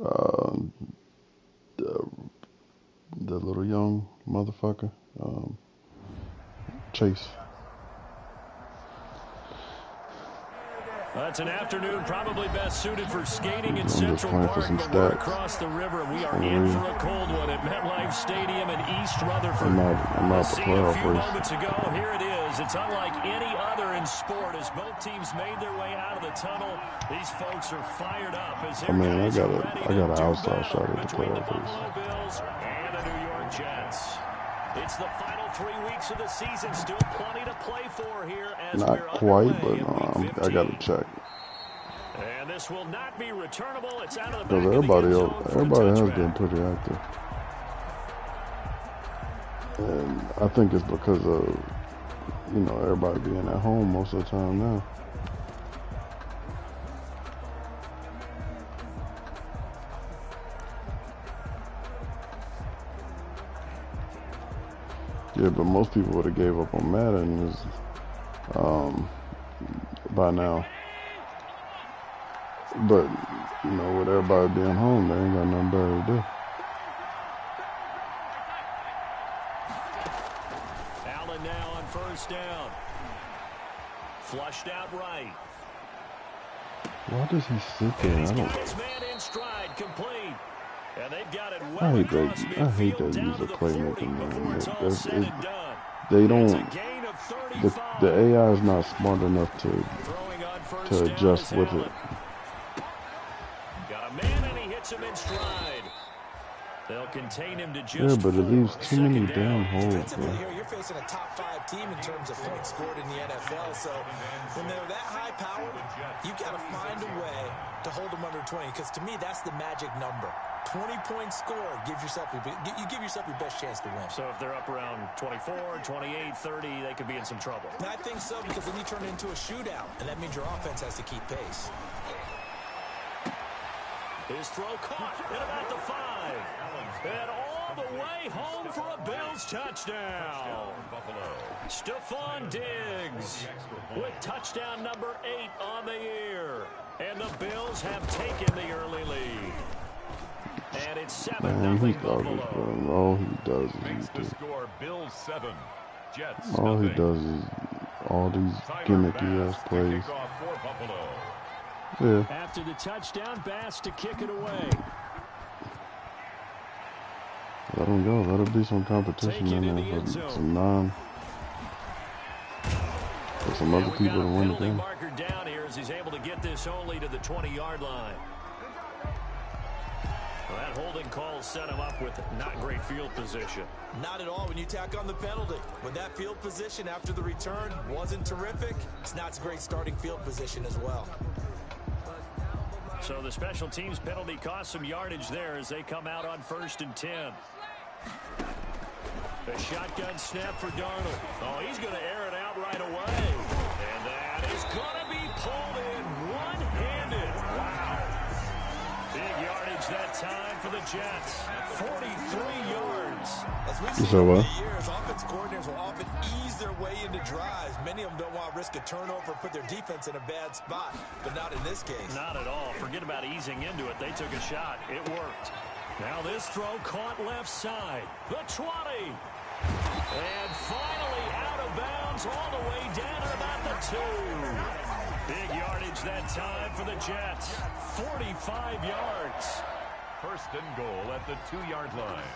Uh, the, the little young motherfucker, Chase. That's an afternoon probably best suited for skating in I'm just Central playing Park, for some but we're stats. across the river. We are in for a cold one at MetLife Stadium in East Rutherford. I'm out the See, a playoff few race. moments ago, here it is. It's unlike any other in sport as both teams made their way out of the tunnel. These folks are fired up as I mean, I guys got are ready an to do outside shot battle at the between the playoff race. Buffalo Bills and the New York Jets. It's the final 3 weeks of the season. Still plenty to play for here as Not we're quite, underway but in week 15. I got to check. And this will not be returnable. It's out of the Because back of the end zone for a everybody has touchback. been pretty active. And I think it's because of, everybody being at home most of the time now. Yeah, but most people would have gave up on Madden by now. But, with everybody being home, they ain't got nothing better to do. Allen now on first down. Flushed out right. Why does he sit there? He's got his man in stride, complete. And they've got it well I across midfield hate that down use to of the 40 playmaking, before it's all man. said and done. They It's a don't. gain of 35. The AI is not smart enough to adjust with it. Got a man and he hits him in stride. They'll contain him to just Yeah, but it leaves too many damn holes, Defensively bro. here, you're facing a top 5 team in terms of points scored in the NFL. So when they're that high powered, you got to find a way to hold them under 20. Because to me, that's the magic number. 20-point score you give yourself your best chance to win. So if they're up around 24, 28, 30, they could be in some trouble. And I think so, because then you turn it into a shootout, and that means your offense has to keep pace. His throw caught at about the 5. And all the way home for a Bills touchdown. Stephon Diggs with touchdown number 8 on the year. And the Bills have taken the early lead. And it's 7-0 Buffalo. All he does is Bills 7, Jets all he nothing. does is all these gimmicky ass plays. Yeah. After the touchdown, Bass to kick it away. Let him go. Let him be some competition in there for some other people to win the game. Marker down here as he's able to get this only to the 20-yard line. Well, that holding call set him up with not great field position. Not at all when you tack on the penalty. When that field position after the return wasn't terrific, it's not great starting field position as well. So the special teams penalty cost some yardage there as they come out on 1st and 10. The shotgun snap for Darnold. Oh, he's going to air it out right away. And that is going to be pulled in one-handed. Wow. Big yardage that time for the Jets. 43 yards. As we've seen over the years, offense coordinators will often ease their way into drives. Many of them don't want to risk a turnover, put their defense in a bad spot, but not in this case. Not at all. Forget about easing into it. They took a shot. It worked. Now this throw caught left side. The 20. And finally out of bounds all the way down to about the 2. Big yardage that time for the Jets. 45 yards. 1st and goal at the 2-yard line.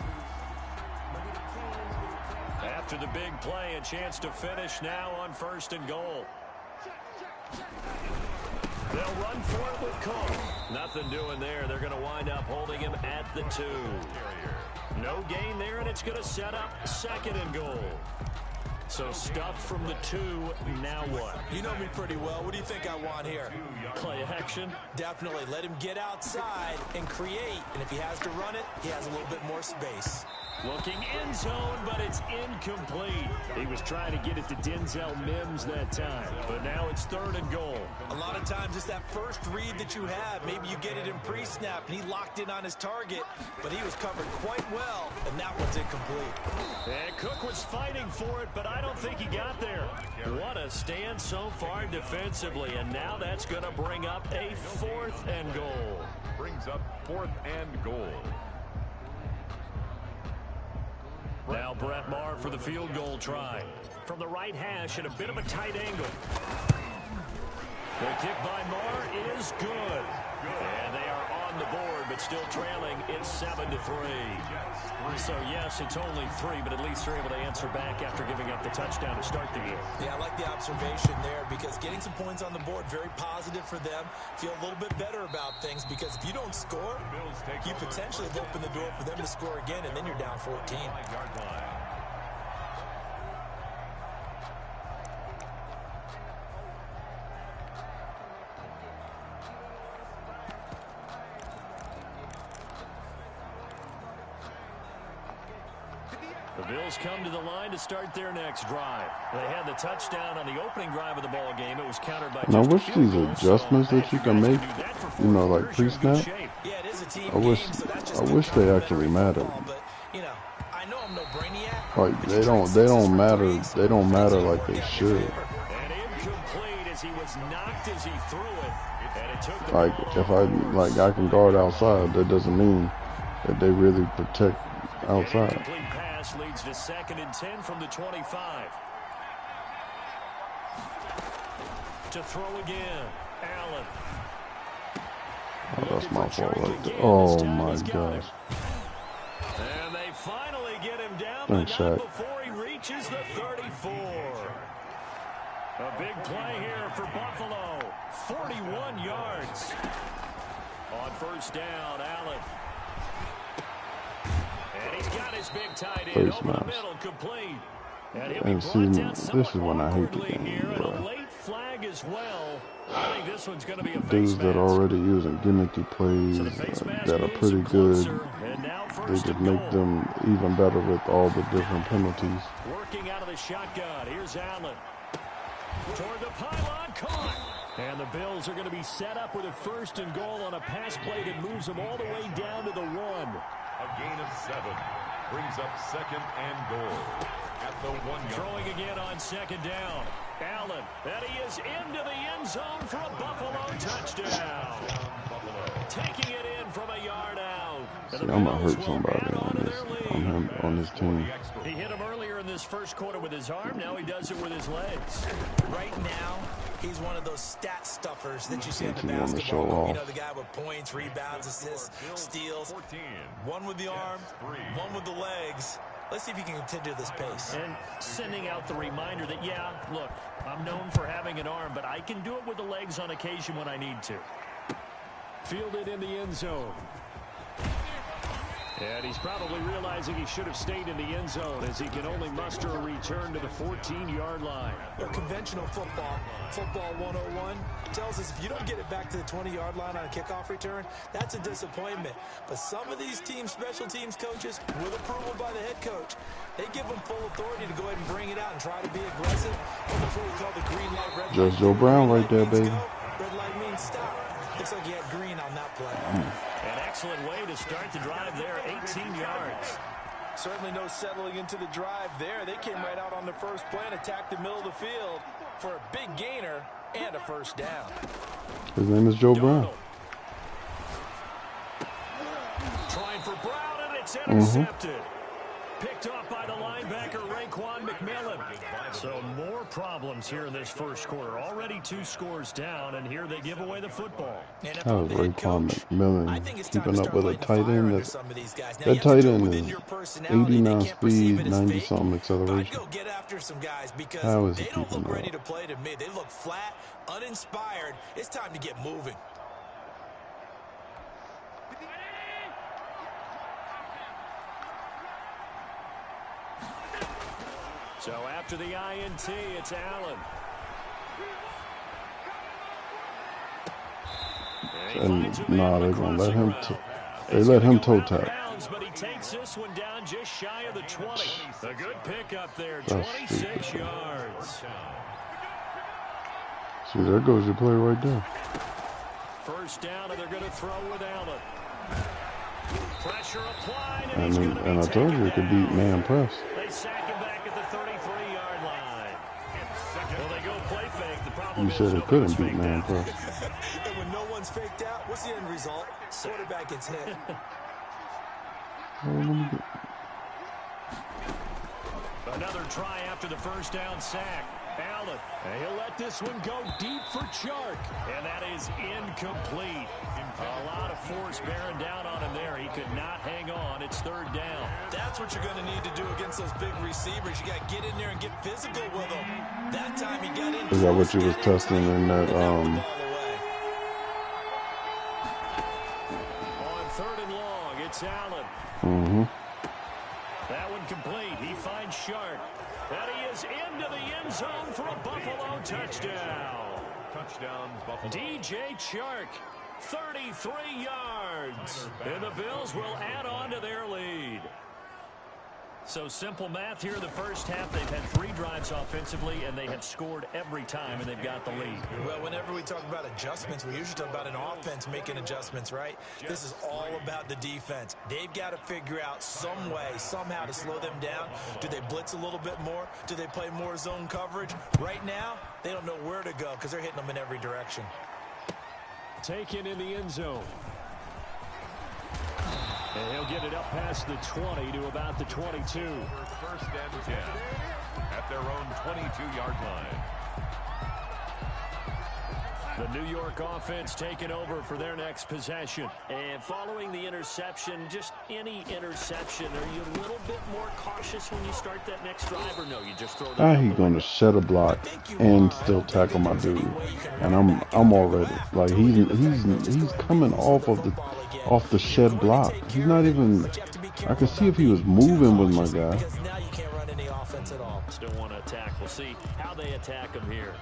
After the big play, a chance to finish now on 1st and goal. They'll run for it with Cook. Nothing doing there. They're going to wind up holding him at the 2. No gain there, and it's going to set up 2nd and goal. So stuffed from the 2, now what? You know me pretty well. What do you think I want here? Play action? Definitely. Let him get outside and create. And if he has to run it, he has a little bit more space. Looking end zone, but it's incomplete. He was trying to get it to Denzel Mims that time, but now it's 3rd and goal. A lot of times it's that first read that you have. Maybe you get it in pre-snap, and he locked in on his target, but he was covered quite well, and that one's incomplete. And Cook was fighting for it, but I don't think he got there. What a stand so far defensively, and now that's going to bring up a 4th and goal. Brings up 4th and goal. Now Brett Maher for the field goal try. From the right hash at a bit of a tight angle. The kick by Maher is good. And they are on the board, but still trailing. It's 7-3. So, yes, it's only 3, but at least they're able to answer back after giving up the touchdown to start the game. Yeah, I like the observation there because getting some points on the board, very positive for them. Feel a little bit better about things because if you don't score, you potentially have opened the door for them to score again, and then you're down 14. The Bills come to the line to start their next drive. They had the touchdown on the opening drive of the ball game. It was countered by and I wish these adjustments that you can make, you know, like pre-snap, I wish they actually mattered. Like they don't matter like they should. And incomplete as he was knocked as he threw it. And it took like if I can guard outside, that doesn't mean that they really protect outside. Incomplete pass leads to 2nd and 10 from the 25. To throw again, Allen. Oh, that's my fault right there. Oh my gosh. And they finally get him down, Thanks, but not Shaq. before he reaches the 34. A big play here for Buffalo. 41 yards. On 1st down, Allen. And he's got his big tight end over the middle, complete. And see, this is when I hate the game, here, and bro. a late flag as well. I think this one's going to be a face Dudes that mask. are already using gimmicky plays that are pretty good, they just make them even better with all the different penalties. Working out of the shotgun. Here's Allen. Toward the pylon, caught. And the Bills are going to be set up with a 1st and goal on a pass play that moves them all the way down to the 1. A gain of 7 brings up 2nd and goal at the 1 yard. Throwing again on 2nd down. Allen, and he is into the end zone for a Buffalo touchdown. Taking it in from a yard out. See, I'm gonna hurt somebody on this team. He hit him earlier in this 1st quarter with his arm. Now he does it with his legs. Right now, he's one of those stat stuffers that you see on the He wanna show basketball court. off. You know, the guy with points, rebounds, assists, steals. 14. One with the arm, one with the legs. Let's see if he can continue this pace. And sending out the reminder that, yeah, look, I'm known for having an arm, but I can do it with the legs on occasion when I need to. Fielded in the end zone. And he's probably realizing he should have stayed in the end zone as he can only muster a return to the 14-yard line. Conventional football 101, tells us if you don't get it back to the 20-yard line on a kickoff return, that's a disappointment. But some of these team special teams coaches, with approval by the head coach, they give them full authority to go ahead and bring it out and try to be aggressive. Or before we call the green light, red light. Just Joe Brown right there, baby. Red light means stop. Looks like he had green on that play. An excellent way to start the drive there, 18 yards. Certainly no settling into the drive there. They came right out on the first play and attacked the middle of the field for a big gainer and a 1st down. His name is Joe Brown. Trying for Brown, and it's intercepted. Picked off by the linebacker, Raekwon McMillan. So more problems here in this 1st quarter. Already 2 scores down, and here they give away the football. How is Raekwon McMillan keeping up with a tight end? That tight end is 89 speed, 90-something acceleration. How is he keeping up? Ready to play to me. They look flat, uninspired. It's time to get moving. So after the INT, it's Allen. And nah, they're gonna let him. They let him toe tap. But he takes this one down just shy of the 20. A good pickup there, 26 yards. See, there goes your play right there. First down, and they're going to throw with Allen. Pressure applied, And I told you it could beat man press. They sack him back at the 33-yard line. Well, they go play fake. The problem You said it couldn't beat man press. And when no one's faked out, what's the end result? Quarterback gets hit. Another try after the first down sack. Allen, and he'll let this one go deep for Chark. And that is incomplete. A lot of force bearing down on him there. He could not hang on. It's third down. That's what you're going to need to do against those big receivers. You got to get in there and get physical with them. That time he got in. Is that what you was testing in that On third and long, it's Allen. Mm-hmm. That one complete. He finds Shark. And he is into the end zone for a Buffalo touchdown. Touchdown, Buffalo. DJ Chark, 33 yards. And the Bills will add on to their lead. So simple math here in the first half. They've had 3 drives offensively, and they have scored every time, and they've got the lead. Well, whenever we talk about adjustments, we usually talk about an offense making adjustments, right? This is all about the defense. They've got to figure out some way, somehow to slow them down. Do they blitz a little bit more? Do they play more zone coverage? Right now, they don't know where to go because they're hitting them in every direction. Taken in the end zone. And he'll get it up past the 20 to about the 22. First and 10 at their own 22-yard line. The New York offense taking over for their next possession. And following the interception, just any interception, are you a little bit more cautious when you start that next drive, or no, you just throw it? He's gonna shed a block and still tackle my dude, and I'm already like he's coming off the shed block. He's not even. I can see if he was moving with my guy. Because now you can't run any offense at all. Still want to attack. We'll see how they attack him here.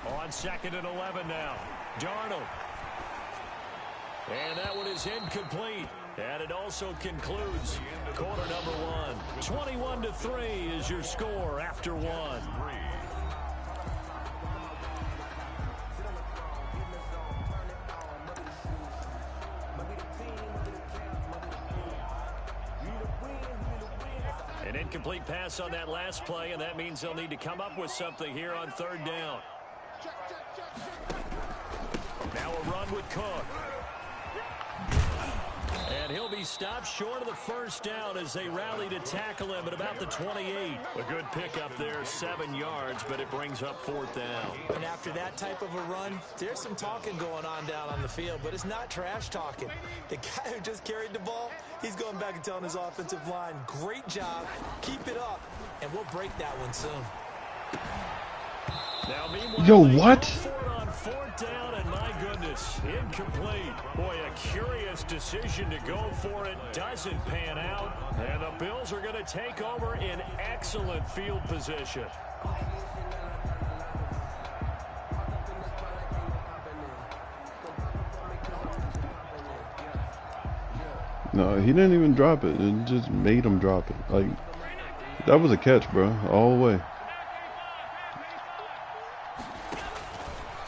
On second and 11 now. Darnold. And that one is incomplete. And it also concludes quarter number 1. 21-3 is your score after 1. An incomplete pass on that last play, and that means they'll need to come up with something here on third down. Now a run with Cook. And he'll be stopped short of the first down as they rally to tackle him at about the 28. A good pickup there, 7 yards, but it brings up fourth down. And after that type of a run, there's some talking going on down on the field, but it's not trash talking. The guy who just carried the ball, he's going back and telling his offensive line, great job, keep it up, and we'll break that one soon. Now, meanwhile, Yo, what? On fourth down, and my goodness, incomplete. Boy, a curious decision to go for it. Doesn't pan out. And the Bills are going to take over in excellent field position. No, he didn't even drop it. It just made him drop it. Like, that was a catch, bro, all the way.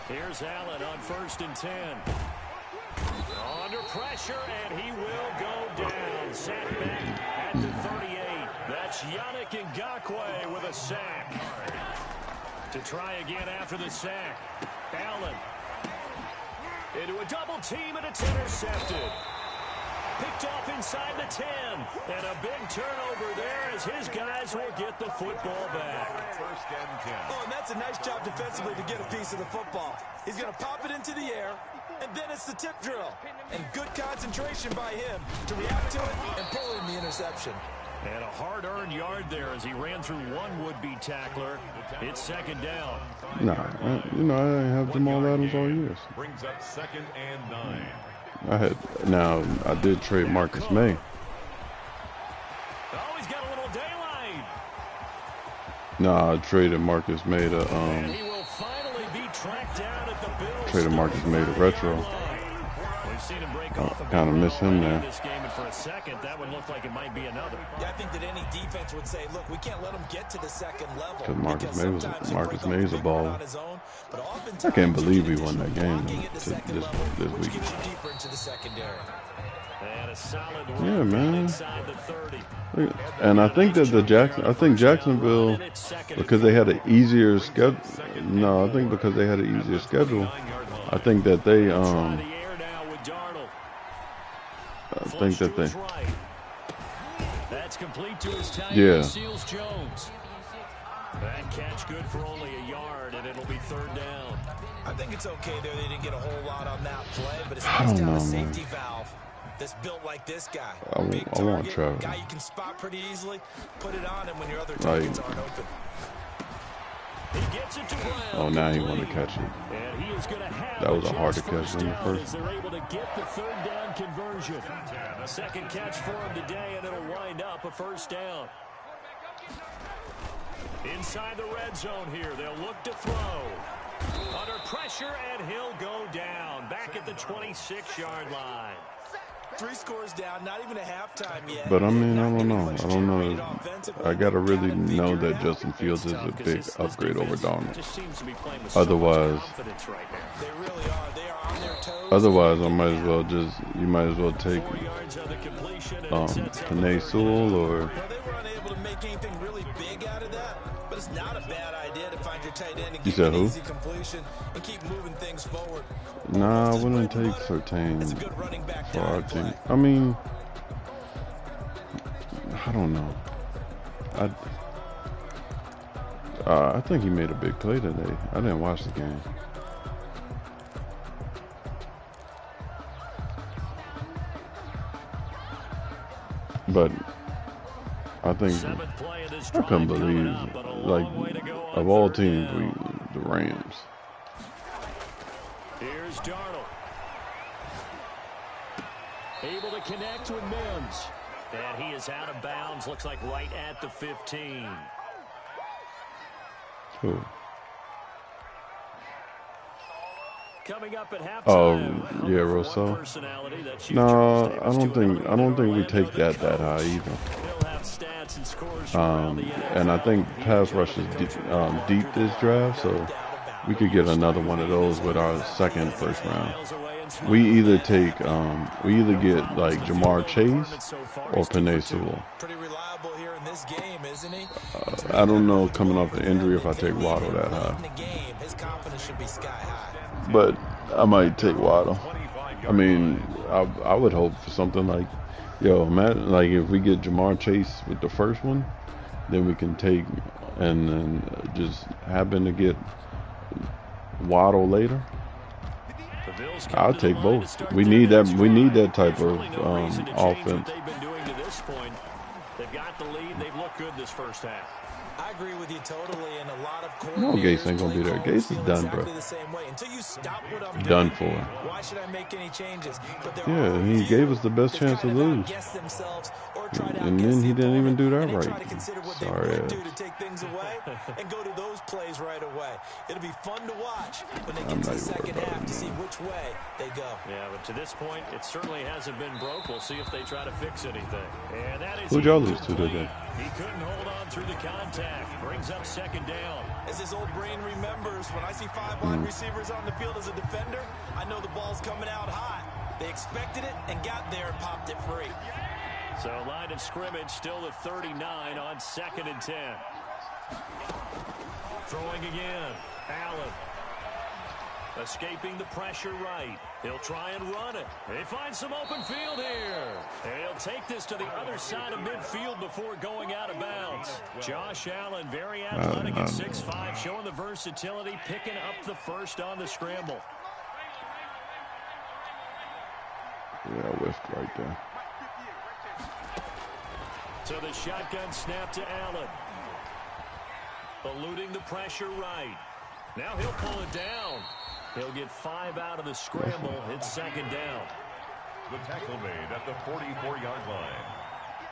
Here's Allen on 1st and 10. Under pressure, and he will go down. Sack back at the 38. That's Yannick Ngakoue with a sack. To try again after the sack. Allen into a double team, and it's intercepted. Picked off inside the 10. And a big turnover there as his guys will get the football back. First and 10. Oh, and that's a nice job defensively to get a piece of the football. He's going to pop it into the air, and then it's the tip drill. And good concentration by him to react to it and pull in the interception. And a hard-earned yard there as he ran through one would-be tackler. It's second down. Nah, I didn't have Jamal Adams all years. Brings up 2nd and 9. I did trade Marcus May. Oh, he's got a little daylight. Nah, I traded Marcus made a And he will finally be tracked down at the Bills. traded Marcus made a retro. We've seen him break off a big Kind of run miss him already in there. this game, and for a second, that would look like it might be another. Yeah, I think that any defense would say, look, we can't let him get to the second level. Because Marcus May's a ball baller. on his own, but I can't oftentimes you believe get we won that additional game blocking at the second this level, which week. gets you deeper into the secondary. And a solid Yeah, run man. inside the 30. And I think that Jacksonville, because they had an easier schedule. No, I think because they had an easier schedule. I think that they That's complete to his tight yeah. Seals Jones. That catch good for only a yard, and it'll be third down. I think it's okay there. They didn't get a whole lot on that play, but it's nice to have a safety valve that's built like this guy. I want Trevor. Guy you can spot pretty easily. Put it on him when your other targets aren't open. He gets it to Brown. Oh, now he wanted to catch it. And he is going to have that was a harder catch than the first. As they're able to get the third down conversion. Second catch for him today, and it'll wind up a first down. Inside the red zone here, they'll look to throw. Under pressure, and he'll go down. Back at the 26-yard line. 3 scores down, not even a halftime yet. But I mean, I don't know. I gotta really know that Justin Fields is a big upgrade over Darnold. Otherwise, I might as well take Panay Sewell or. Well, they were unable to make anything really big out of that, but it's not a bad idea to find your tight end and give an easy completion and keep moving things forward. Nah, I wouldn't take Surtain for our team. I mean, I don't know. I think he made a big play today. I didn't watch the game. But I think I couldn't believe, like, of all teams, the Rams. Here's Darnold. Able to connect with Mims. And he is out of bounds. Looks like right at the 15. Cool. Coming up at halftime. Oh, yeah, Rousseau. No, I don't think we take that high either. And I think pass rush is deep this draft, so we could get another one of those with our first round. We either get like Jamar Chase or Panay Sewell. Pretty reliable here in this game, isn't he? I don't know coming off the injury if I take Waddle that high. His confidence should be sky high. But I might take Waddle. I mean, I would hope for something like, like if we get Jamar Chase with the first one, then we can take and then just happen to get Waddle later. I'll take both. We need that. We need that type of offense. They've got the lead. They've looked good this first half. I agree with you totally, and a lot of no, Gase ain't gonna be there. Gase is done, bro. Done for. Why should I make any changes? Yeah, he gave us the best chance to lose, and then he didn't even do that right. Sorry ass. And go to those plays right away. It'll be fun to watch when they get to the second half to see which way they go. Yeah, but to this point, it certainly hasn't been broke. We'll see if they try to fix anything. And that is who'd y'all lose to today? He couldn't hold on through the contact. Brings up second down. As his old brain remembers, when I see 5 wide receivers on the field as a defender, I know the ball's coming out hot. They expected it and got there and popped it free. So line of scrimmage still at 39 on 2nd and 10. Throwing again. Allen. Escaping the pressure right. He'll try and run it. They find some open field here. And he'll take this to the other side of midfield before going out of bounds. Josh Allen, very athletic at 6'5", showing the versatility, picking up the first on the scramble. Yeah, I whiffed right there. So the shotgun snap to Allen. Eluding the pressure right. Now he'll pull it down. He'll get 5 out of the scramble. It's second down. The tackle made at the 44-yard line.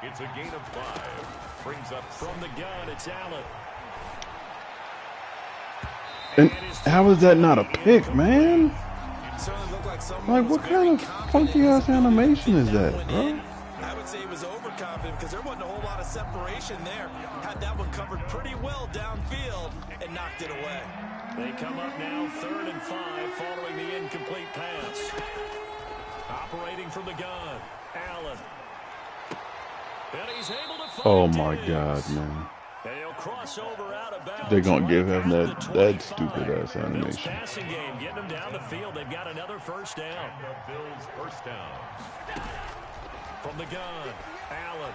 It's a gain of 5. Brings up from the gun. It's Allen. And how is that not a pick, man? Certainly looked like someone Like, was what very kind of confident funky in his ass ability to animation fit is that that, one bro? in. I would say he was overconfident because there wasn't a whole lot of separation there. Had that one covered pretty well downfield and knocked it away. They come up now 3rd and 5 following the incomplete pass. Operating from the gun, Allen. And he's able to find Oh my Diggs. God, man. They'll cross over out of bounds. They're gonna give him right that at the stupid 25. ass Bills animation. passing game, getting them down the field. They've got another first down. And the Bills first down. From the gun, Allen.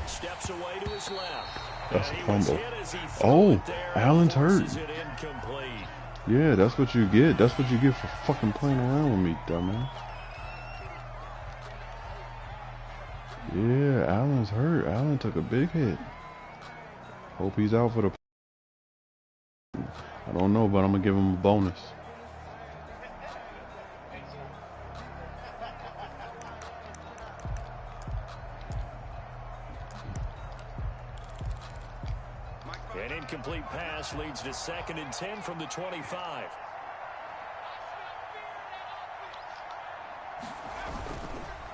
Steps away to his left. That's a And he was fumble. hit as he threw Oh, it there and Allen's hurt. forces it incomplete. Yeah, that's what you get. That's what you get for fucking playing around with me, dumbass. Yeah, Allen's hurt. Allen took a big hit. Hope he's out for the... I don't know, but I'm gonna give him a bonus. An incomplete pass leads to 2nd and 10 from the 25.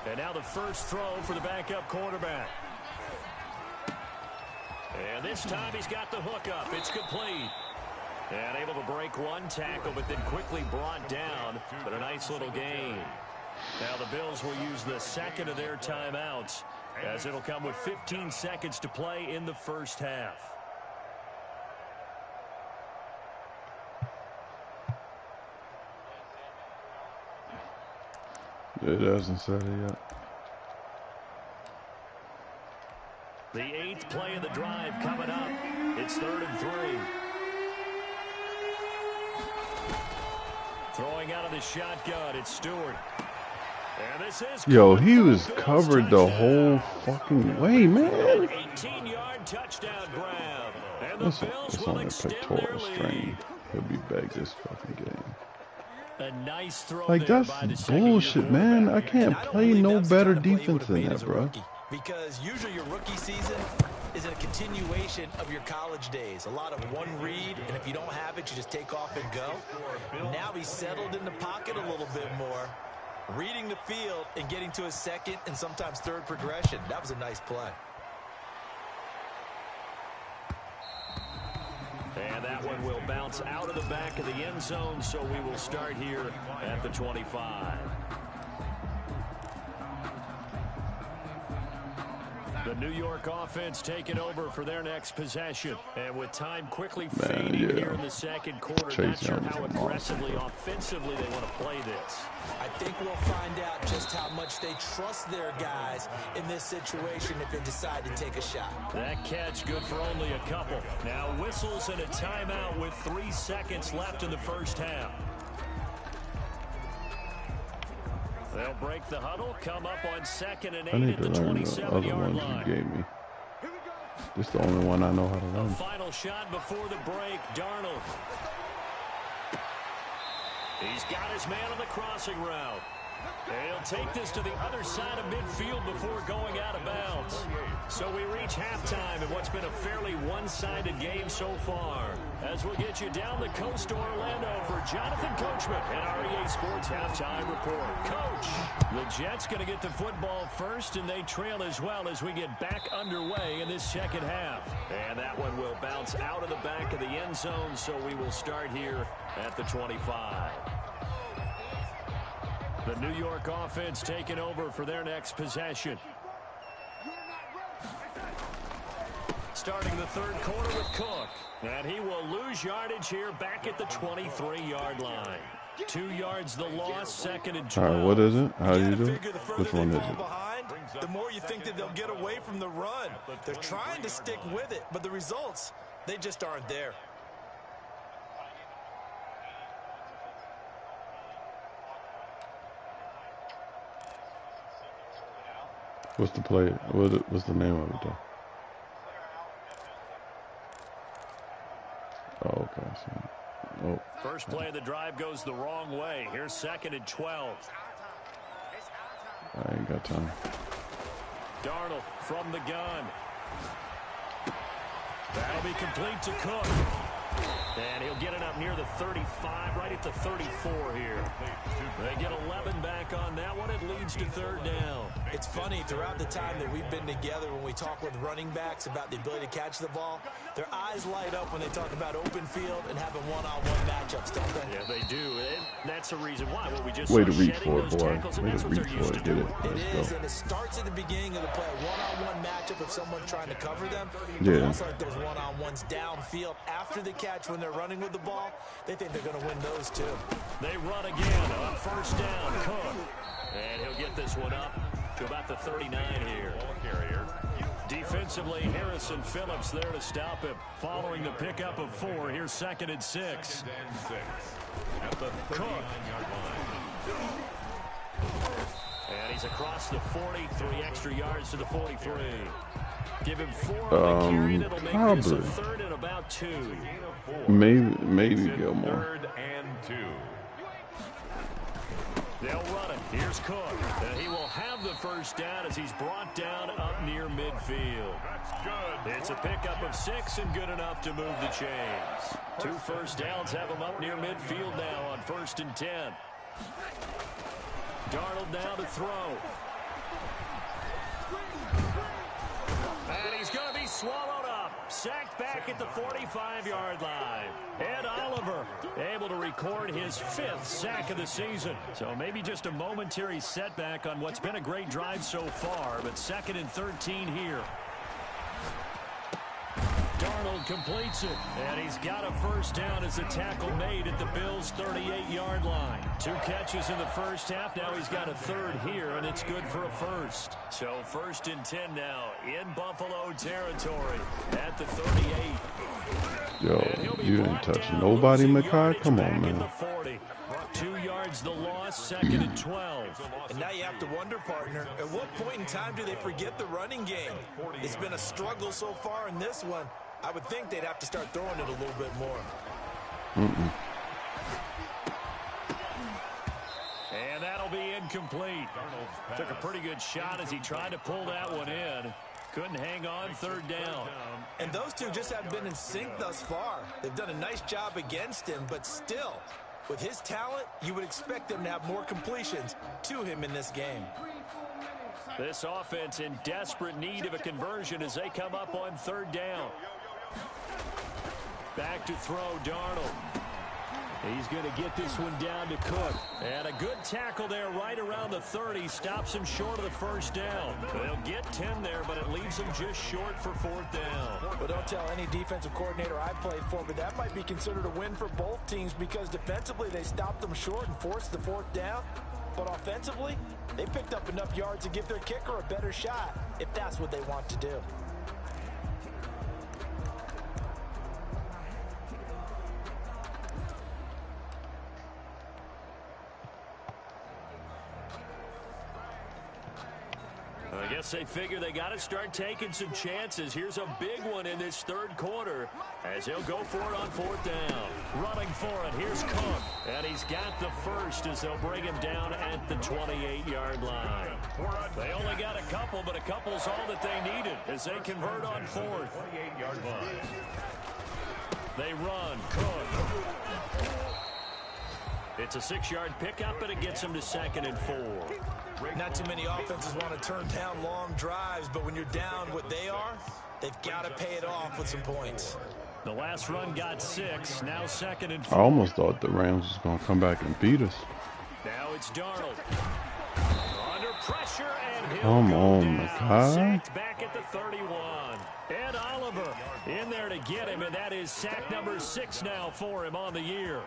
And now the first throw for the backup quarterback. And this time he's got the hook up. It's complete. And able to break one tackle, but then quickly brought down. But a nice little gain. Now the Bills will use the second of their timeouts, as it'll come with 15 seconds to play in the first half. It hasn't said it yet. The 8th play of the drive coming up. It's 3rd and 3. Throwing out of the shotgun, it's Stewart. And this is Yo, he was covered the whole fucking way, man. 18-yard touchdown grab. And the That's Bills will on that extend pectoral their strain. lead. He'll be back this fucking game. A nice throw Like, there that's by the second-year bullshit, man. I quarterback. can't And I don't play believe no that's the better kind of play you defense would've than made that, as a bro. rookie. Because usually your rookie season is a continuation of your college days. A lot of one read, and if you don't have it, you just take off and go. Now he's settled in the pocket a little bit more, reading the field and getting to his second and sometimes third progression. That was a nice play. And that one will bounce out of the back of the end zone, so we will start here at the 25. The New York offense taking over for their next possession. And with time quickly fading here in the second quarter, not sure how aggressively, offensively they want to play this. I think we'll find out just how much they trust their guys in this situation if they decide to take a shot. That catch good for only a couple. Now whistles and a timeout with 3 seconds left in the first half. They'll break the huddle, come up on 2nd and 8 I need at to the learn the 27-yard other ones line. you gave me. This is the only one I know how to A learn. final shot before the break, Darnold. He's got his man on the crossing route. He'll take this to the other side of midfield before going out of bounds. So we reach halftime in what's been a fairly one-sided game so far. As we'll get you down the coast to Orlando for Jonathan Coachman and REA Sports Halftime Report. Coach, the Jets going to get the football first, and they trail as well as we get back underway in this second half. And that one will bounce out of the back of the end zone, so we will start here at the 25. The New York offense taking over for their next possession. Starting the third quarter with Cook. And he will lose yardage here back at the 23-yard line. 2 yards the loss, 2nd and 12. All right, what is it? How do you do it? The further Which one they is fall it? behind, the more you think that they'll get away from the run. They're trying to stick with it, but the results, they just aren't there. What's the play? What's the name of it, though? Oh, okay. So, oh. First play of the drive goes the wrong way. Here's 2nd and 12. I ain't got time. Darnold from the gun. That'll be complete to Cook. And he'll get it up near the 35, right at the 34 here. They get 11 back on that one. It leads to third down. It's funny, throughout the time that we've been together, when we talk with running backs about the ability to catch the ball, their eyes light up when they talk about open field and having one-on-one matchups, don't they? Yeah, they do. And that's the reason why. What we just Way saw, to reach shedding for it, those boy. tackles, and Way that's to what reach they're for used it. to Get it. doing. It Let's is, go. and it starts at the beginning of the play. One-on-one matchup if someone's trying to cover them. Yeah. But also like those one-on-ones downfield after the catch when they're running with the ball. They think they're going to win those too. They run again on first down. Cook. And he'll get this one up to about the 39 here. Defensively, Harrison Phillips there to stop him. Following the pickup of 4, here's 2nd and 6. Cook. And he's across the 40, 3 extra yards to the 43. Give him 4 on the carry, and it'll make this a third and about 2. Maybe Gilmore. Third and 2. They'll run it. Here's Cook. And he will have the first down as he's brought down up near midfield. It's a pickup of 6 and good enough to move the chains. 2 first downs have him up near midfield now on 1st and 10. Darnold now to throw. And he's going to be swallowed up. Sacked back at the 45-yard line. Ed Oliver able to record his 5th sack of the season. So maybe just a momentary setback on what's been a great drive so far, but 2nd and 13 here. Darnold completes it, and he's got a first down as the tackle made at the Bills' 38-yard line. 2 catches in the first half. Now he's got a 3rd here, and it's good for a first. So 1st and 10 now in Buffalo territory at the 38. Yo, you didn't touch nobody, Makai. Come on, man. 2 yards the loss, 2nd and 12. And now you have to wonder, partner, at what point in time do they forget the running game? It's been a struggle so far in this one. I would think they'd have to start throwing it a little bit more. And that'll be incomplete. Took a pretty good shot as he tried to pull that one in. Couldn't hang on, 3rd down. And those two just haven't been in sync thus far. They've done a nice job against him, but still, with his talent, you would expect them to have more completions to him in this game. This offense in desperate need of a conversion as they come up on 3rd down. Back to throw, Darnold. He's going to get this one down to Cook. And a good tackle there right around the 30. Stops him short of the first down. They'll get 10 there, but it leaves him just short for 4th down. Well, don't tell any defensive coordinator I played for, but that might be considered a win for both teams because defensively they stopped them short and forced the 4th down. But offensively, they picked up enough yards to give their kicker a better shot, if that's what they want to do. I guess they figure they got to start taking some chances. Here's a big one in this 3rd quarter as he'll go for it on 4th down. Running for it, here's Cook. And he's got the first as they'll bring him down at the 28-yard line. They only got a couple, but a couple's all that they needed as they convert on 4th. They run, Cook. It's a 6-yard pickup, and it gets him to 2nd and 4. Not too many offenses want to turn down long drives, but when you're down what they are, they've got to pay it off with some points. The last run got 6, now 2nd and 4. I almost thought the Rams was going to come back and beat us. Now it's Darnold. Under pressure, and he'll Come go on, down. Makai. Sacked back at the 31. Ed Oliver in there to get him, and that is sack number 6 now for him on the year.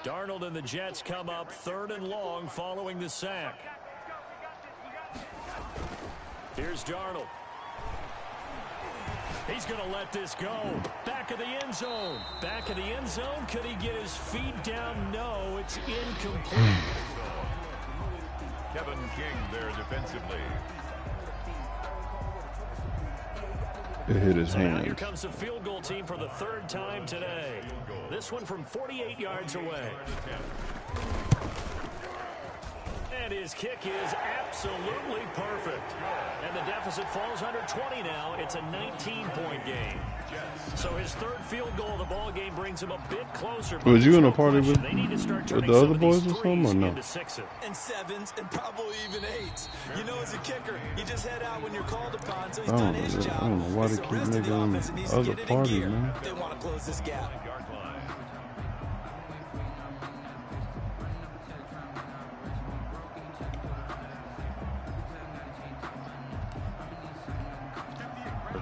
Darnold and the Jets come up 3rd and long following the sack. Here's Darnold. He's going to let this go. Back of the end zone. Back of the end zone. Could he get his feet down? No, it's incomplete. Kevin King there defensively. It hit his So now hand. here comes the field goal team for the 3rd time today. This one from 48 yards away. And his kick is absolutely perfect. And the deficit falls under 20 now. It's a 19-point game. So his third field goal of the ball game brings him a bit closer. Was you in a party with the the other boys or something, or no? And 7s and probably even 8s. You know, as a kicker, you just head out when you're called upon. So he's done his job. I don't know why they keep making other parties, man. They want to close this gap.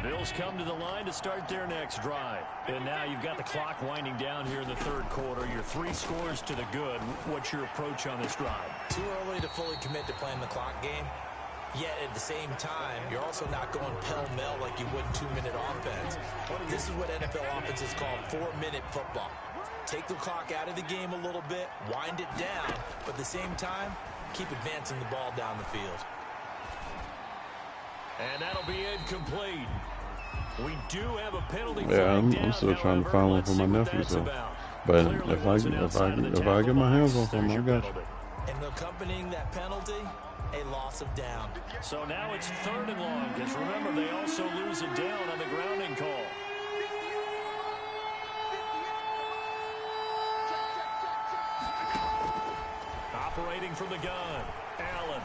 Bills come to the line to start their next drive. And now you've got the clock winding down here in the third quarter. You're 3 scores to the good. What's your approach on this drive? Too early to fully commit to playing the clock game. Yet at the same time, you're also not going pell-mell like you would in 2-minute offense. This is what NFL offenses call 4-minute football. Take the clock out of the game a little bit, wind it down, but at the same time, keep advancing the ball down the field. And that'll be incomplete. We do have a penalty. Yeah, I'm still trying to find one for my nephew. So, but if I get my hands on something, I got you. And accompanying that penalty, a loss of down. So now it's 3rd and long, because remember, they also lose a down on the grounding call. Operating from the gun, Allen.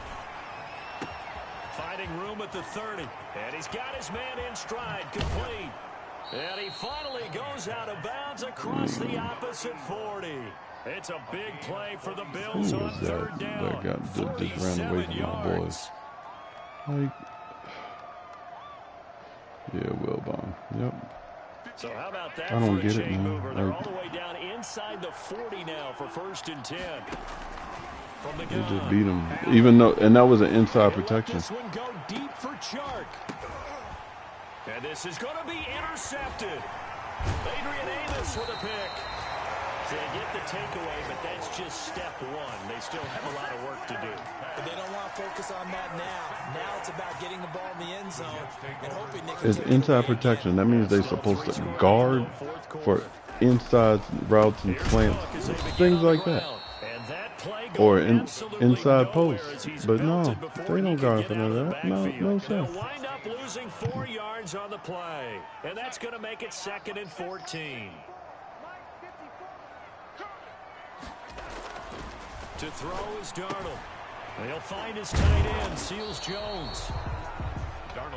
Finding room at the 30. And he's got his man in stride, complete. And he finally goes out of bounds across the opposite 40. It's a big play for the Bills on 3rd down. That just ran away from my boys. Like, yeah, Wilbon. Yep. So how about that? I don't for a get it, chain man. mover? They're all the way down inside the 40 now for 1st and 10. From the gun. They just beat him, even though, and that was an inside protection. This one go deep for Chark. And this is going to be intercepted. Adrian Amos with a pick. They get the takeaway, but that's just step one. They still have a lot of work to do. But they don't want to focus on that now. Now it's about getting the ball in the end zone and hoping they can. It's inside protection. That means they're supposed to guard for inside routes and slants, things like that. Or inside posts. But no, they don't guard for none of that. No sense. They'll wind up losing 4 yards on the play. And that's going to make it 2nd and 14. To throw is Darnold. He'll find his tight end, Seals Jones.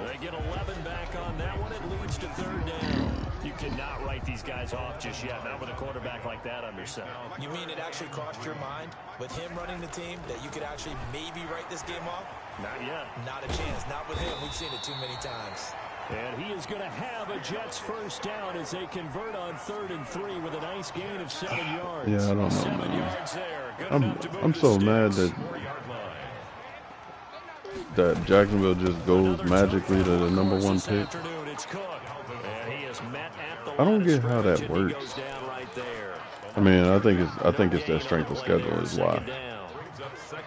They get 11 back on that one. It leads to 3rd down. You cannot write these guys off just yet, not with a quarterback like that under center. You mean it actually crossed your mind with him running the team that you could actually maybe write this game off? Not yet. Not a chance. Not with him. We've seen it too many times. And he is going to have a Jets 1st down as they convert on 3rd and 3 with a nice gain of 7 yards. Yeah, I don't know. 7 yards there. Good enough to move I'm so mad that Jacksonville just goes magically to the #1 pick. I don't get how that works. I mean, I think it's their strength of schedule is why.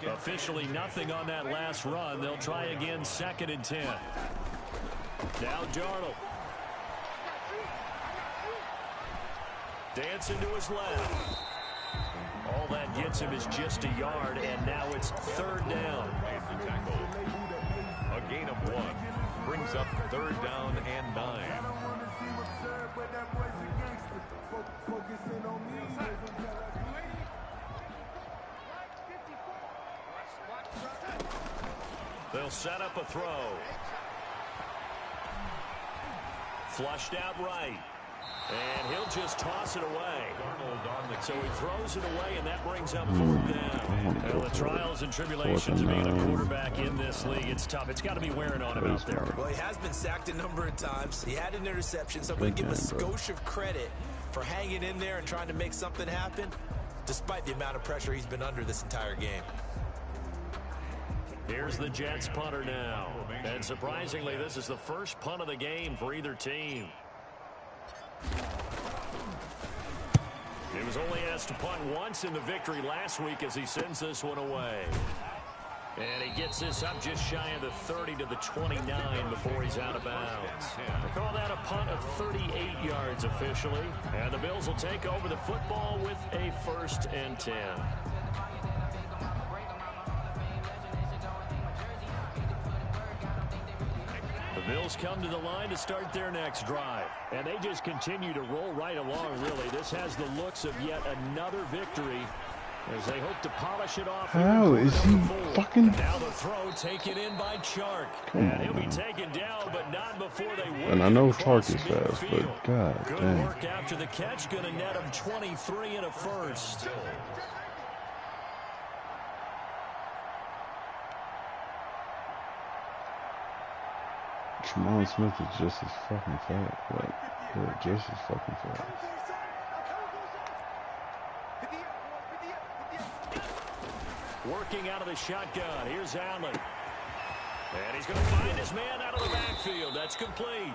Officially nothing on that last run. They'll try again 2nd and 10. Now Darnold. Dancing to his left. All that gets him is just a yard, and now it's 3rd down. A gain of 1 brings up 3rd down and 9. They'll set up a throw. Flushed out right. And he'll just toss it away. So he throws it away, and that brings up 4th down. Well, the trials and tribulations of being a quarterback in this league, it's tough. It's got to be wearing on him out there. Well, he has been sacked a number of times. He had an interception, so I'm going to give him a skosh of credit for hanging in there and trying to make something happen, despite the amount of pressure he's been under this entire game. Here's the Jets punter now. And surprisingly, this is the first punt of the game for either team. He was only asked to punt once in the victory last week as he sends this one away. And he gets this up just shy of the 30 to the 29 before he's out of bounds. They call that a punt of 38 yards officially. And the Bills will take over the football with a 1st and 10. Bills come to the line to start their next drive. And they just continue to roll right along, really. This has the looks of yet another victory as they hope to polish it off. How is he fucking... Now the throw taken in by Chark. And he'll be taken down, but not before they work. And I know Chark is fast, but god good damn. work after the catch. Going to net him 23 and a first. Tremont Smith is just as fucking fast. Like, yeah, just as fucking fast. Working out of the shotgun. Here's Allen. And he's going to find his man out of the backfield. That's complete.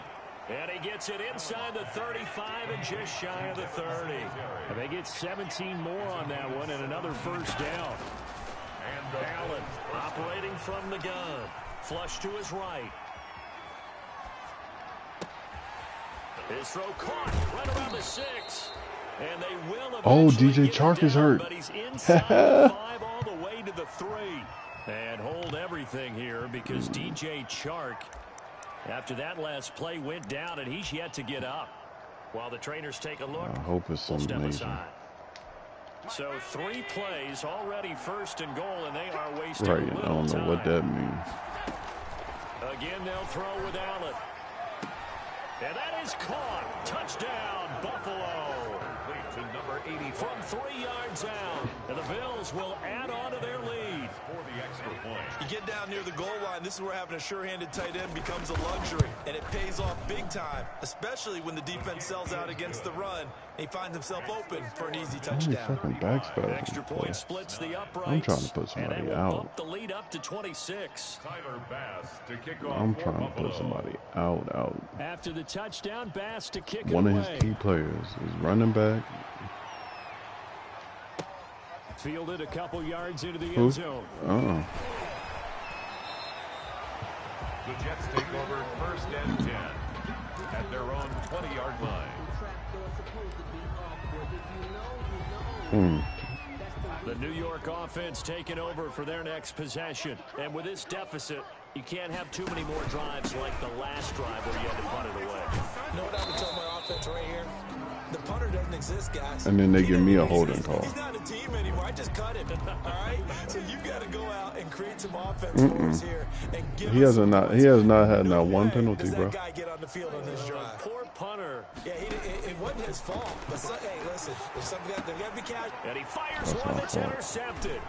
And he gets it inside the 35 and just shy of the 30. And they get 17 more on that one and another first down. And Allen operating from the gun. Flush to his right. His throw caught right around the 6. And they will DJ Chark is hurt. But he's inside the 5 all the way to the 3. And hold everything here because DJ Chark, after that last play, went down, and he's yet to get up. While the trainers take a look, I hope it's something major. So 3 plays already first and goal, and they are wasting right, a little I don't know time. what that means. Again, they'll throw with Allen. And that is caught. Touchdown, Buffalo. To number 80 from 3 yards out. And the Bills will add on to their lead. For the extra point. You get down near the goal line, this is where having a sure-handed tight end becomes a luxury. And it pays off big time, especially when the defense sells out against the run. And he finds himself open for an easy touchdown. Fucking backspell. Extra point splits the uprights. I'm trying to put somebody and out. Bump the lead up to 26. Tyler Bass to kick off. I'm trying to put somebody out. After the touchdown, Bass to kick One it of away. his key players is running back. Fielded a couple yards into the end zone. The Jets take over first and 10 at their own 20-yard line. The New York offense taking over for their next possession. And with this deficit, you can't have too many more drives like the last drive where you had to punt it away. You know what I would tell my offense right here? The punter doesn't exist, guys. And then they give me a holding call. He's not a team anymore. I just cut him. All right? So you got to go out and create some offense for us here. And give He has not had not one penalty, bro. Does that guy get on the field on this drive? Poor punter. Yeah, it wasn't his fault. But hey, listen, if something got to be catch. And he fires one that's intercepted.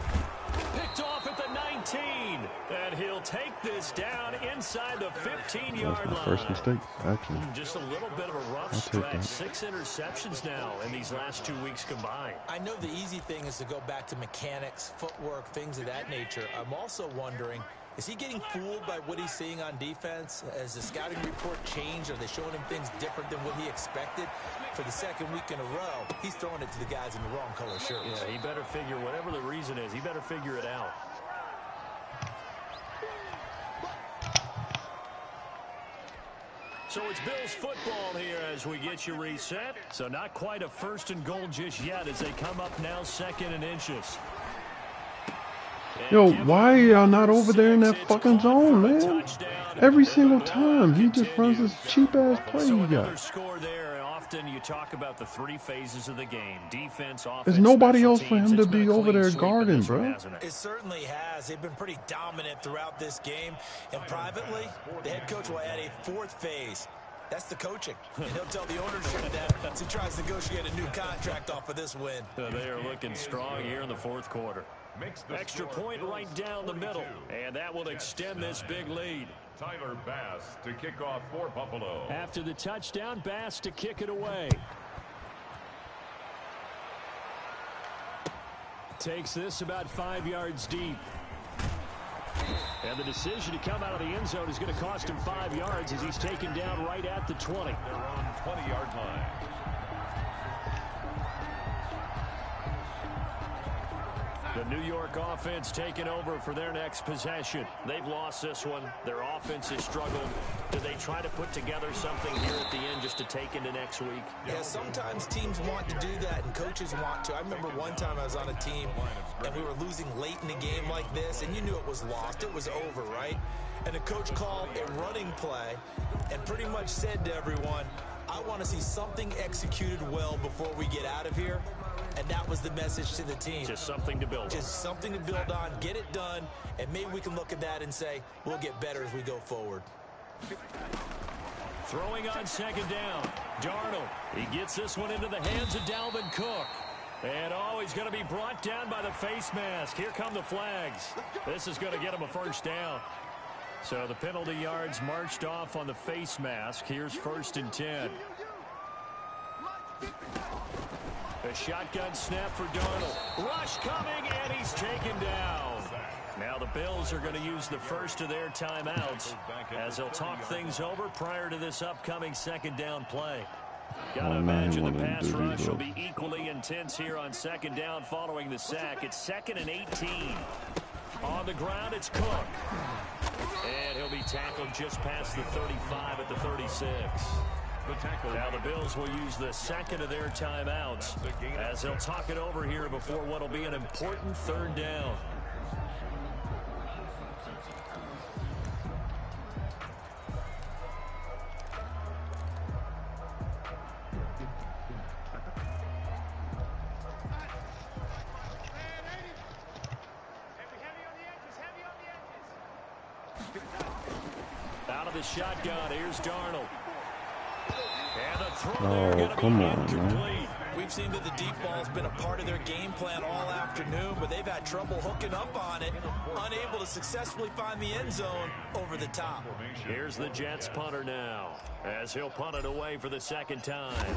Picked off at the 19. And he'll take this down inside the 15-yard line. First mistake, actually. Just a little bit of a rough stretch. 6 interceptions now in these last 2 weeks combined. I know the easy thing is to go back to mechanics, footwork, things of that nature. I'm also wondering, is he getting fooled by what he's seeing on defense? Has the scouting report changed? Are they showing him things different than what he expected? For the second week in a row, he's throwing it to the guys in the wrong color shirts. Yeah, he better figure, whatever the reason is, he better figure it out. So it's Bills football here as we get you reset. So not quite a first and goal just yet as they come up now 2nd and inches. Yo, why are y'all not over there in that fucking zone, man? Every single time, he just runs this cheap-ass play So he another got. score there, and often you talk about the 3 phases of the game. Defense, offense, There's nobody special else for teams. him to It's been be a over clean there sweep in guarding, this one, bro. hasn't it? It certainly has. They've been pretty dominant throughout this game. And privately, the head coach will add a 4th phase. That's the coaching. And he'll tell the ownership that as he tries to negotiate a new contract off of this win. They are looking strong here in the 4th quarter. Extra point right down the middle. And that will extend this big lead. Tyler Bass to kick off for Buffalo. After the touchdown, Bass to kick it away. Takes this about 5 yards deep. And the decision to come out of the end zone is going to cost him 5 yards as he's taken down right at the 20. Their own 20-yard line. The New York offense taking over for their next possession. They've lost this one. Their offense has struggled. Do they try to put together something here at the end just to take into next week? Yeah, sometimes teams want to do that and coaches want to. I remember one time I was on a team and we were losing late in the game like this, and you knew it was lost. It was over, right? And the coach called a running play and pretty much said to everyone, I want to see something executed well before we get out of here. And that was the message to the team. Just something to build on. Just something to build on, get it done, and maybe we can look at that and say, we'll get better as we go forward. Throwing on second down. Darnold, he gets this one into the hands of Dalvin Cook. And he's going to be brought down by the face mask. Here come the flags. This is going to get him a first down. So the penalty yards marched off on the face mask. Here's 1st and 10. A shotgun snap for Darnold. Rush coming, and he's taken down. Now the Bills are going to use the first of their timeouts as they'll talk things over prior to this upcoming second down play. Gotta imagine the pass rush will be equally intense here on second down following the sack. It's 2nd and 18. On the ground, it's Cook. And he'll be tackled just past the 35 at the 36. Now the Bills will use the second of their timeouts as they'll talk it over here before what will be an important 3rd down. Out of the shotgun, here's Darnold. And the throw there going to be incomplete. We've seen that the deep ball's been a part of their game plan all afternoon, but they've had trouble hooking up on it, unable to successfully find the end zone over the top. Here's the Jets punter now, as he'll punt it away for the second time.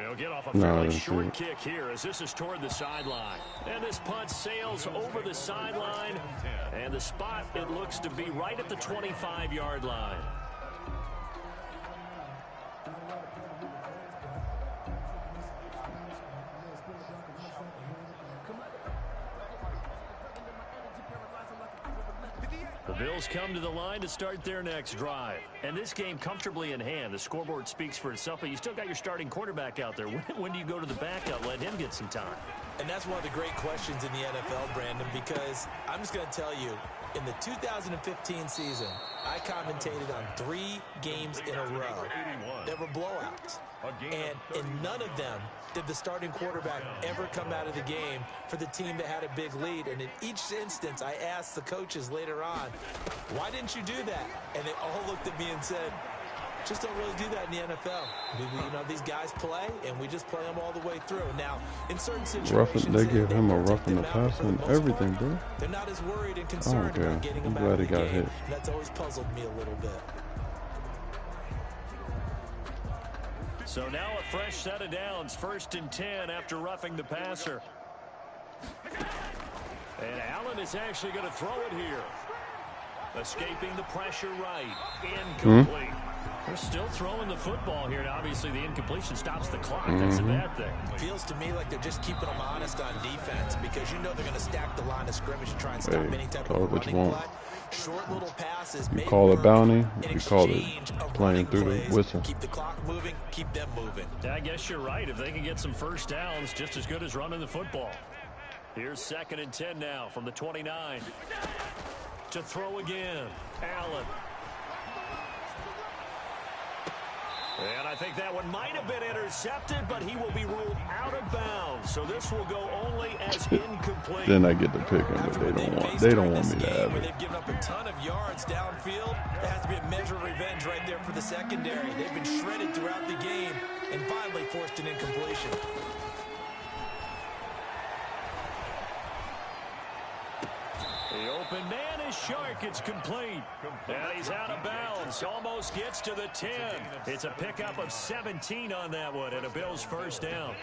He'll get off a fairly short kick here as this is toward the sideline. And this punt sails over the sideline, and the spot, it looks to be right at the 25-yard line. The Bills come to the line to start their next drive. And this game comfortably in hand. The scoreboard speaks for itself, but you still got your starting quarterback out there. When do you go to the backup, let him get some time? And that's one of the great questions in the NFL, Brandon, because I'm just going to tell you, in the 2015 season, I commentated on 3 games in a row that were blowouts. And in none of them did the starting quarterback ever come out of the game for the team that had a big lead. And in each instance, I asked the coaches later on, why didn't you do that? And they all looked at me and said, just don't really do that in the NFL. These guys play, and we just play them all the way through. Now, in certain situations, they give him a rough in the pass and everything, bro. They're not as worried and concerned about getting him out of the game. That's always puzzled me a little bit. So now a fresh set of downs, 1st and 10 after roughing the passer. And Allen is actually going to throw it here. Escaping the pressure right. Incomplete. They're still throwing the football here. Now, obviously, the incompletion stops the clock. That's a bad thing. Feels to me like they're just keeping them honest on defense because you know they're going to stack the line of scrimmage and try and stop any type of running play. Short little passes. You call it bounty. You call it playing through the whistle. Keep the clock moving. Keep them moving. I guess you're right. If they can get some first downs, just as good as running the football. Here's 2nd and 10 now from the 29. To throw again. Allen. And I think that one might have been intercepted, but he will be ruled out of bounds. So this will go only as incomplete. Then I get to pick him, but they don't want me to have it. They've given up a ton of yards downfield. There has to be a measure of revenge right there for the secondary. They've been shredded throughout the game and finally forced an incompletion. The open man is Shark. It's complete. And he's out of bounds. Almost gets to the 10. It's a pickup of 17 on that one and a Bills first down.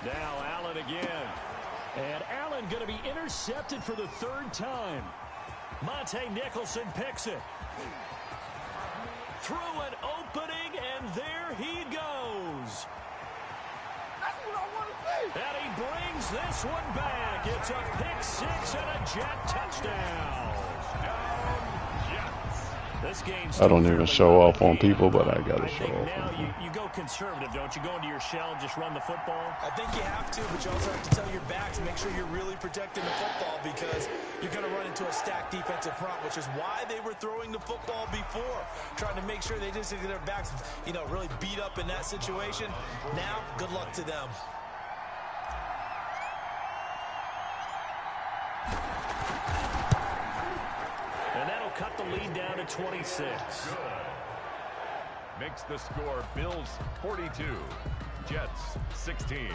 Now Allen again. And Allen going to be intercepted for the 3rd time. Monte Nicholson picks it. Through an opening. And he brings this one back. It's a pick six and a Jet touchdown. This game's I don't even show off on people, but I gotta show off. Now you go conservative, don't you? Go into your shell and just run the football? I think you have to, but you also have to tell your backs, make sure you're really protecting the football because you're going to run into a stacked defensive front, which is why they were throwing the football before, trying to make sure they just get their backs, really beat up in that situation. Now, good luck to them. And that'll cut the lead down to 26. Good. Makes the score Bills 42, Jets 16.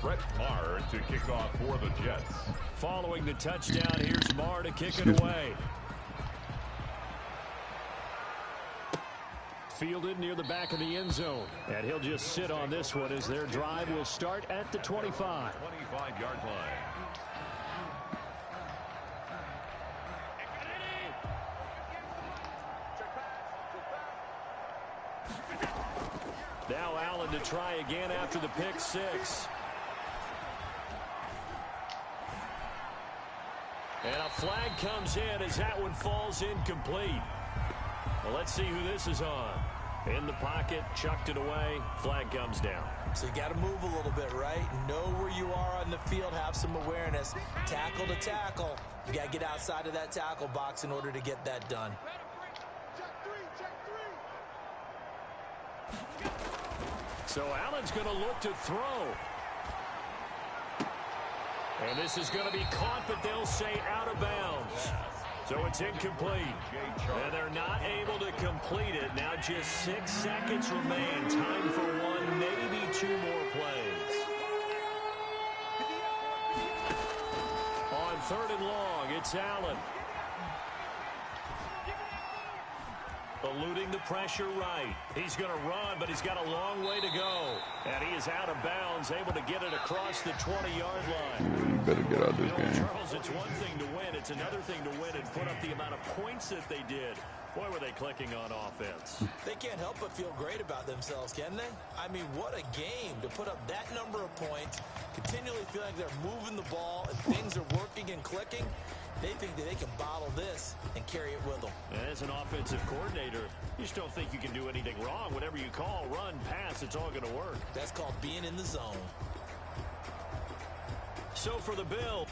Brett Maher to kick off for the Jets. Following the touchdown, here's Maher to kick it away. Fielded near the back of the end zone. And he'll just sit on this one as their drive will start at the 25. 25-yard line. Now Allen to try again after the pick six. And a flag comes in as that one falls incomplete. Well, let's see who this is on. In the pocket, chucked it away, flag comes down. So you got to move a little bit, right? Know where you are on the field, have some awareness. Tackle to tackle. You got to get outside of that tackle box in order to get that done. So Allen's going to look to throw. And this is going to be caught, but they'll say out of bounds. So it's incomplete. And they're not able to complete it. Now just 6 seconds remain. Time for one, maybe two more plays. On 3rd and long, it's Allen. Eluding the pressure right. He's going to run, but he's got a long way to go. And he is out of bounds, able to get it across the 20-yard line. You better get out of this game. Charles, it's one thing to win. It's another thing to win and put up the amount of points that they did. Boy, were they clicking on offense. They can't help but feel great about themselves, can they? I mean, what a game to put up that number of points, continually feeling like they're moving the ball and things are working and clicking. They think that they can bottle this and carry it with them. And as an offensive coordinator, you just don't think you can do anything wrong. Whatever you call, run, pass, it's all going to work. That's called being in the zone. So for the Bills,